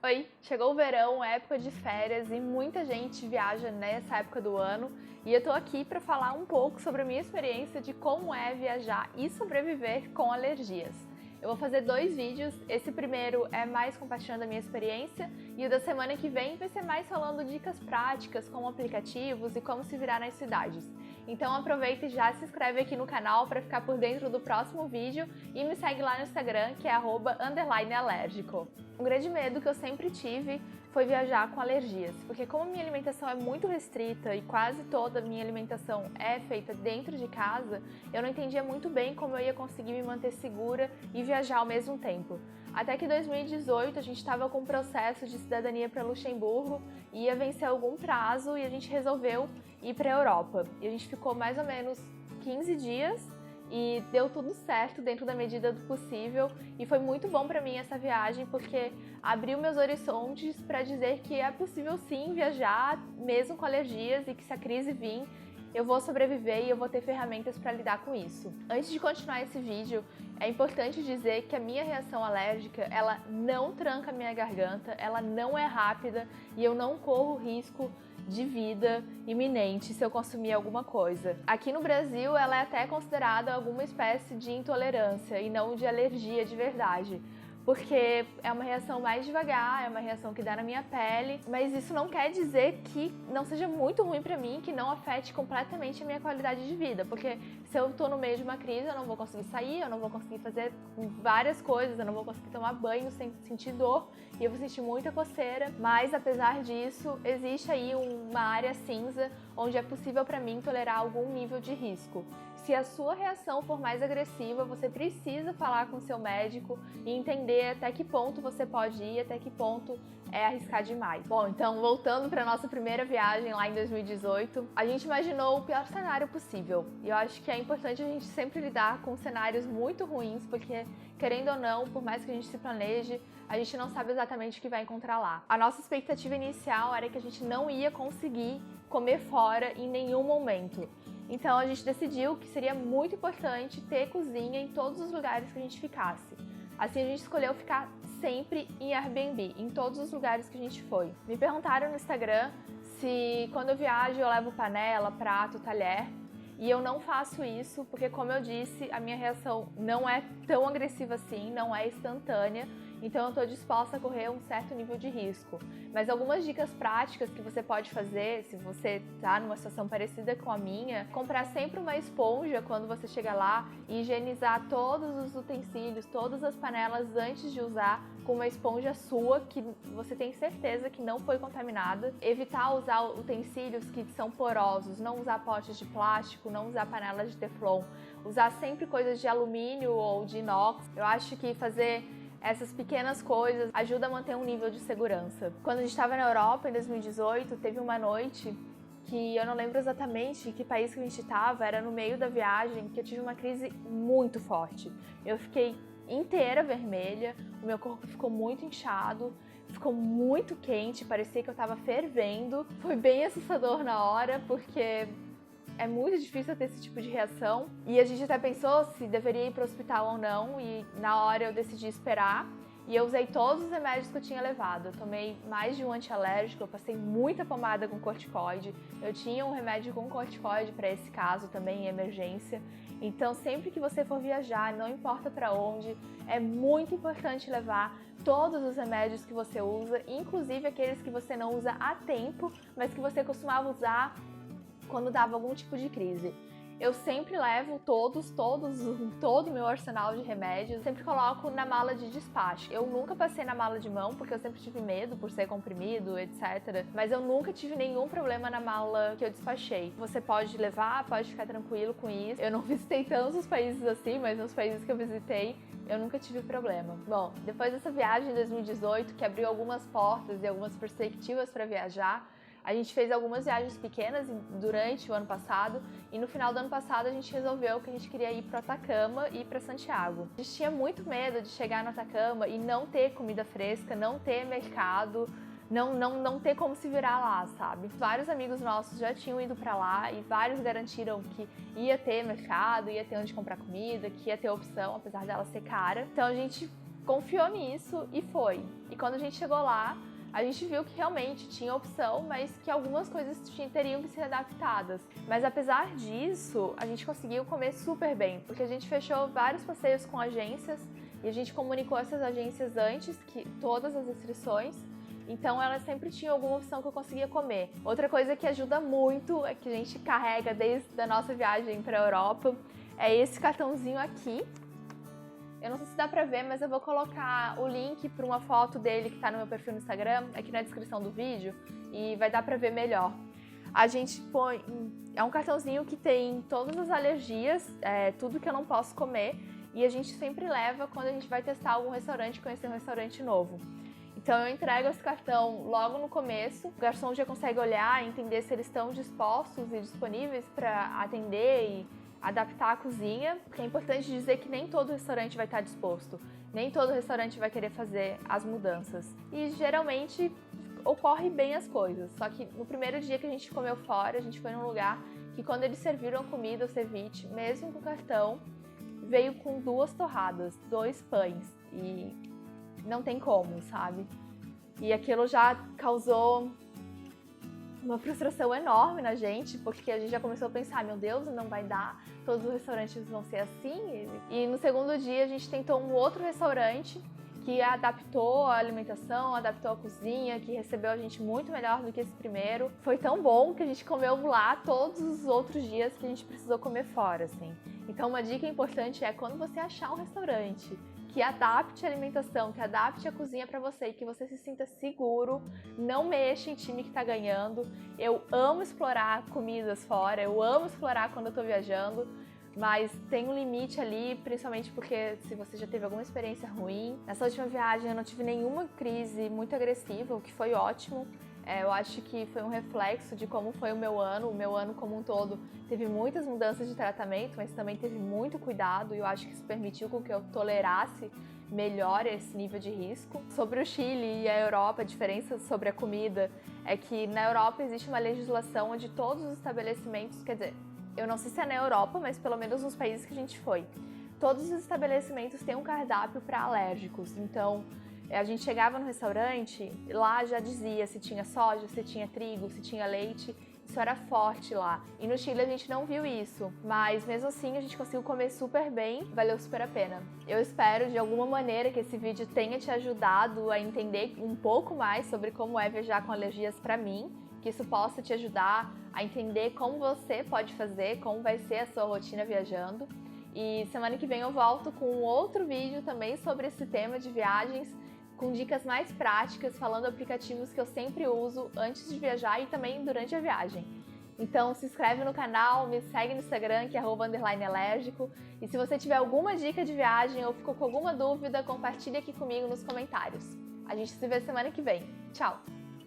Oi, chegou o verão, época de férias e muita gente viaja nessa época do ano e eu tô aqui para falar um pouco sobre a minha experiência de como é viajar e sobreviver com alergias. Eu vou fazer 2 vídeos, esse primeiro é mais compartilhando a minha experiência e o da semana que vem vai ser mais falando dicas práticas como aplicativos e como se virar nas cidades. Então aproveita e já se inscreve aqui no canal para ficar por dentro do próximo vídeo e me segue lá no Instagram, que é @_alérgico. Um grande medo que eu sempre tive foi viajar com alergias, porque como minha alimentação é muito restrita e quase toda a minha alimentação é feita dentro de casa, eu não entendia muito bem como eu ia conseguir me manter segura e viajar ao mesmo tempo. Até que em 2018 a gente estava com um processo de cidadania para Luxemburgo, ia vencer algum prazo e a gente resolveu ir para a Europa. E a gente ficou mais ou menos 15 dias e deu tudo certo dentro da medida do possível e foi muito bom para mim essa viagem porque abriu meus horizontes para dizer que é possível sim viajar mesmo com alergias e que se a crise vir eu vou sobreviver e eu vou ter ferramentas para lidar com isso. Antes de continuar esse vídeo, é importante dizer que a minha reação alérgica, ela não tranca a minha garganta, ela não é rápida e eu não corro risco de vida iminente se eu consumir alguma coisa. Aqui no Brasil, ela é até considerada alguma espécie de intolerância e não de alergia de verdade. Porque é uma reação mais devagar, é uma reação que dá na minha pele, mas isso não quer dizer que não seja muito ruim pra mim, que não afete completamente a minha qualidade de vida, porque se eu tô no meio de uma crise, eu não vou conseguir sair, eu não vou conseguir fazer várias coisas, eu não vou conseguir tomar banho sem sentir dor, e eu vou sentir muita coceira, mas apesar disso, existe aí uma área cinza onde é possível pra mim tolerar algum nível de risco. Se a sua reação for mais agressiva, você precisa falar com o seu médico e entender até que ponto você pode ir, até que ponto é arriscar demais. Bom, então voltando para nossa primeira viagem lá em 2018, a gente imaginou o pior cenário possível. E eu acho que é importante a gente sempre lidar com cenários muito ruins, porque querendo ou não, por mais que a gente se planeje, a gente não sabe exatamente o que vai encontrar lá. A nossa expectativa inicial era que a gente não ia conseguir comer fora em nenhum momento. Então a gente decidiu que seria muito importante ter cozinha em todos os lugares que a gente ficasse. Assim a gente escolheu ficar sempre em Airbnb, em todos os lugares que a gente foi. Me perguntaram no Instagram se quando eu viajo eu levo panela, prato, talher. E eu não faço isso porque, como eu disse, a minha reação não é tão agressiva assim, não é instantânea. Então eu estou disposta a correr um certo nível de risco. Mas algumas dicas práticas que você pode fazer, se você está numa situação parecida com a minha, comprar sempre uma esponja quando você chega lá e higienizar todos os utensílios, todas as panelas antes de usar com uma esponja sua, que você tem certeza que não foi contaminada. Evitar usar utensílios que são porosos, não usar potes de plástico, não usar panelas de teflon, usar sempre coisas de alumínio ou de inox. Eu acho que fazer essas pequenas coisas ajudam a manter um nível de segurança. Quando a gente estava na Europa, em 2018, teve uma noite que eu não lembro exatamente que país que a gente estava, era no meio da viagem, que eu tive uma crise muito forte. Eu fiquei inteira vermelha, o meu corpo ficou muito inchado, ficou muito quente, parecia que eu estava fervendo. Foi bem assustador na hora, porque é muito difícil ter esse tipo de reação e a gente até pensou se deveria ir para o hospital ou não e na hora eu decidi esperar e eu usei todos os remédios que eu tinha levado. Eu tomei mais de um antialérgico, eu passei muita pomada com corticoide, eu tinha um remédio com corticoide para esse caso também em emergência. Então sempre que você for viajar, não importa para onde, é muito importante levar todos os remédios que você usa, inclusive aqueles que você não usa há tempo, mas que você costumava usar quando dava algum tipo de crise. Eu sempre levo todo o meu arsenal de remédios, sempre coloco na mala de despacho. Eu nunca passei na mala de mão, porque eu sempre tive medo por ser comprimido, etc. Mas eu nunca tive nenhum problema na mala que eu despachei. Você pode levar, pode ficar tranquilo com isso. Eu não visitei tantos os países assim, mas nos países que eu visitei, eu nunca tive problema. Bom, depois dessa viagem em 2018, que abriu algumas portas e algumas perspectivas para viajar, a gente fez algumas viagens pequenas durante o ano passado e no final do ano passado a gente resolveu que a gente queria ir para o Atacama e para Santiago. A gente tinha muito medo de chegar no Atacama e não ter comida fresca, não ter mercado, não ter como se virar lá, sabe? Vários amigos nossos já tinham ido para lá e vários garantiram que ia ter mercado, ia ter onde comprar comida, que ia ter opção, apesar dela ser cara. Então a gente confiou nisso e foi. E quando a gente chegou lá, a gente viu que realmente tinha opção, mas que algumas coisas teriam que ser adaptadas. Mas apesar disso, a gente conseguiu comer super bem, porque a gente fechou vários passeios com agências e a gente comunicou essas agências antes, que todas as restrições, então elas sempre tinham alguma opção que eu conseguia comer. Outra coisa que ajuda muito, é que a gente carrega desde a nossa viagem para a Europa, é esse cartãozinho aqui. Eu não sei se dá pra ver, mas eu vou colocar o link para uma foto dele que tá no meu perfil no Instagram, aqui na descrição do vídeo, e vai dar pra ver melhor. A gente põe... É um cartãozinho que tem todas as alergias, tudo que eu não posso comer, e a gente sempre leva quando a gente vai testar algum restaurante, conhecer um restaurante novo. Então eu entrego esse cartão logo no começo, o garçom já consegue olhar e entender se eles estão dispostos e disponíveis para atender e adaptar a cozinha, porque é importante dizer que nem todo restaurante vai estar disposto, nem todo restaurante vai querer fazer as mudanças. E geralmente ocorre bem as coisas, só que no primeiro dia que a gente comeu fora, a gente foi num lugar que quando eles serviram a comida, o ceviche, mesmo com cartão, veio com 2 torradas, 2 pães, e não tem como, sabe? E aquilo já causou uma frustração enorme na gente, porque a gente já começou a pensar, meu Deus, não vai dar, todos os restaurantes vão ser assim. E no segundo dia a gente tentou um outro restaurante que adaptou a alimentação, adaptou a cozinha, que recebeu a gente muito melhor do que esse primeiro. Foi tão bom que a gente comeu lá todos os outros dias que a gente precisou comer fora, assim. Então uma dica importante é quando você achar um restaurante que adapte a alimentação, que adapte a cozinha para você e que você se sinta seguro, não mexa em time que tá ganhando. Eu amo explorar comidas fora, eu amo explorar quando eu tô viajando, mas tem um limite ali, principalmente porque se você já teve alguma experiência ruim. Nessa última viagem eu não tive nenhuma crise muito agressiva, o que foi ótimo. Eu acho que foi um reflexo de como foi o meu ano como um todo teve muitas mudanças de tratamento, mas também teve muito cuidado e eu acho que isso permitiu com que eu tolerasse melhor esse nível de risco. Sobre o Chile e a Europa, a diferença sobre a comida é que na Europa existe uma legislação onde todos os estabelecimentos, quer dizer, eu não sei se é na Europa, mas pelo menos nos países que a gente foi, todos os estabelecimentos têm um cardápio para alérgicos, então a gente chegava no restaurante, lá já dizia se tinha soja, se tinha trigo, se tinha leite, isso era forte lá. E no Chile a gente não viu isso, mas mesmo assim a gente conseguiu comer super bem, valeu super a pena. Eu espero de alguma maneira que esse vídeo tenha te ajudado a entender um pouco mais sobre como é viajar com alergias pra mim, que isso possa te ajudar a entender como você pode fazer, como vai ser a sua rotina viajando. E semana que vem eu volto com outro vídeo também sobre esse tema de viagens, com dicas mais práticas, falando aplicativos que eu sempre uso antes de viajar e também durante a viagem. Então se inscreve no canal, me segue no Instagram, que é @_alérgico. E se você tiver alguma dica de viagem ou ficou com alguma dúvida, compartilha aqui comigo nos comentários. A gente se vê semana que vem. Tchau!